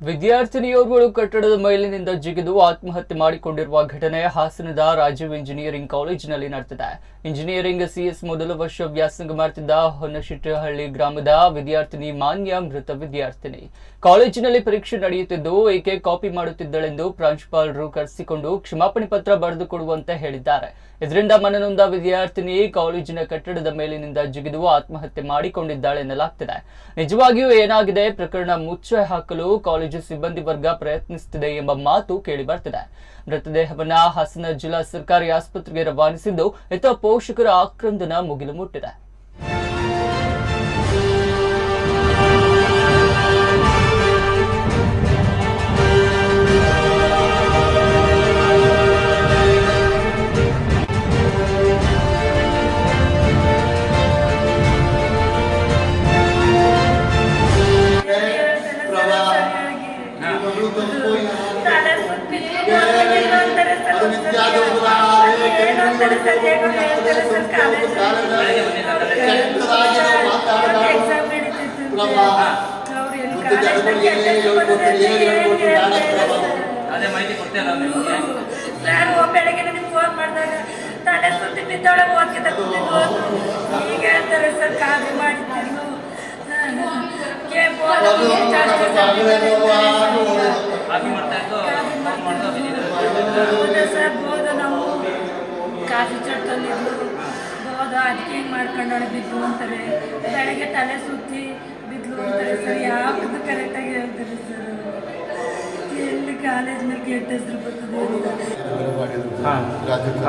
ವಿದ್ಯಾರ್ಥಿನಿಯೋರ್ವರು ಕಟ್ಟಡದ ಮೇಲಿನಿಂದ ಜಿಗಿದು ಆತ್ಮಹತ್ಯೆ ಮಾಡಿಕೊಂಡಿರುವ ಘಟನೆ ಹಾಸನದ ರಾಜೀವ್ ಇಂಜಿನಿಯರಿಂಗ್ ಕಾಲೇಜಿನಲ್ಲಿ ನಡೆದಿದೆ. ಇಂಜಿನಿಯರಿಂಗ್ ಸಿಎಸ್ ಮೊದಲ ವರ್ಷ ವ್ಯಾಸಂಗ ಮಾಡುತ್ತಿದ್ದ ಹೊನ್ನಶೆಟ್ಟಿಹಳ್ಳಿ ಗ್ರಾಮದ ವಿದ್ಯಾರ್ಥಿನಿ ಮಾನ್ಯ ಮೃತ ವಿದ್ಯಾರ್ಥಿನಿ. ಕಾಲೇಜಿನಲ್ಲಿ ಪರೀಕ್ಷೆ ನಡೆಯುತ್ತಿದ್ದು ಈಕೆ ಕಾಪಿ ಮಾಡುತ್ತಿದ್ದಳೆಂದು ಪ್ರಾಂಶುಪಾಲರು ಕರೆಸಿಕೊಂಡು ಕ್ಷಮಾಪಣೆ ಪತ್ರ ಬರೆದುಕೊಡುವಂತೆ ಹೇಳಿದ್ದಾರೆ. ಇದರಿಂದ ಮನನೊಂದ ವಿದ್ಯಾರ್ಥಿನಿ ಕಾಲೇಜಿನ ಕಟ್ಟಡದ ಮೇಲಿನಿಂದ ಜಿಗಿದು ಆತ್ಮಹತ್ಯೆ ಮಾಡಿಕೊಂಡಿದ್ದಾಳೆ ಎನ್ನಲಾಗ್ತಿದೆ. ನಿಜವಾಗಿಯೂ ಏನಾಗಿದೆ, ಪ್ರಕರಣ ಮುಚ್ಚಿ ಹಾಕಲು ಕಾಲೇಜು ಸಿಬ್ಬಂದಿ ವರ್ಗ ಪ್ರಯತ್ನಿಸುತ್ತಿದೆ ಎಂಬ ಮಾತು ಕೇಳಿ ಬರ್ತಿದೆ. ಮೃತದೇಹವನ್ನ ಹಾಸನ ಜಿಲ್ಲಾ ಸರ್ಕಾರಿ ಆಸ್ಪತ್ರೆಗೆ ರವಾನಿಸಿದ್ದು ಇತ್ತ ಪೋಷಕರ ಆಕ್ರಂದನ ಮುಗಿಲು ಮುಟ್ಟಿದೆ. ಬೆಳಗ್ಗೆ ನನಗೆ ಫೋನ್ ಮಾಡಿದಾಗ ತಲೆ ಸುತ್ತಿ ಬಿದ್ದೊಳಗೆ ಓದ್ಕಿತ ಈಗ ಹೇಳ್ತಾರೆ ಸರ್ ಕಾಫಿ ಮಾಡಿದ್ರು ಸರ್ ಬೋದ ನಾವು ಕಾಫಿ ಚಟ್ಟಲ್ಲಿದ್ದು ಬೋದ ಅದಕ್ಕೆ ಹಿಂಗೆ ಮಾಡ್ಕೊಂಡೋಳೆ ಬಿದ್ದು ಅಂತಾರೆ. ಬೆಳಗ್ಗೆ ತಲೆ ಸುತ್ತಿ ಬಿದ್ದು ಅಂತಾರೆ ಸರ್. ಯಾವುದು ಕರೆಕ್ಟಾಗಿ ಹೇಳ್ತಾರೆ ಸರ್. ಎಲ್ಲಿ ಕಾಲೇಜ್ನಲ್ಲಿ ಕೆಟ್ಟ ಹೆಸರು ಬರ್ತದೆ.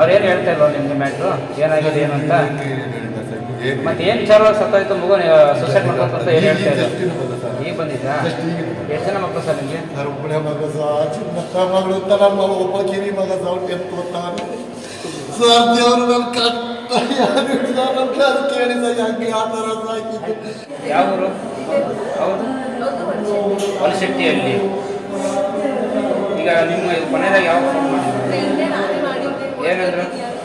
ಅವ್ರೇನು ಹೇಳ್ತಾ ಇಲ್ವ ನಿಮ್ಗೆ ಮ್ಯಾಟ್ರು ಏನಾಗಿದೆ ಏನು ಅಂತ? ಮತ್ತೆ ಏನು ವಿಚಾರವಾಗಿ ಸತ್ತಾಯ್ತು ಮಗು ಸೂಸೈಡ್ ಮಾಡ್ಕೊಂತ ಏನು ಹೇಳ್ತಾ ಇದ್ರು? ಈಗ ಬಂದಿದ್ದಾ? ಎಷ್ಟು ಜನ ಮಕ್ಕಳು ಸರ್ ನಿಮಗೆ? ಒಬ್ಬನೇ ಮಗ ಚಿನ್ನತ್ತ ಮಗಳು ನಮ್ಮ ಒಬ್ಬ ಕಿರಿ ಮಗ ಟೆಂತ್ ಓದ್ತಾನೆ ಸರ್. ದೇವರು ನನ್ನ ಕಷ್ಟ ಕೇಳಿ ಸರ್ ಯಾಕೆ ಆ ಥರ ಸಾಕಿದ್ದು. ಯಾವ ಊರು? ಹೌದು ಹೊಲಶೆಟ್ಟಿಯಲ್ಲಿ. ಈಗ ನಿಮ್ಮ ಕೊನೆಯದಾಗ ಯಾವ ಫೋನ್ ಮಾಡಿದ್ರು? ಏನಂದ್ರು?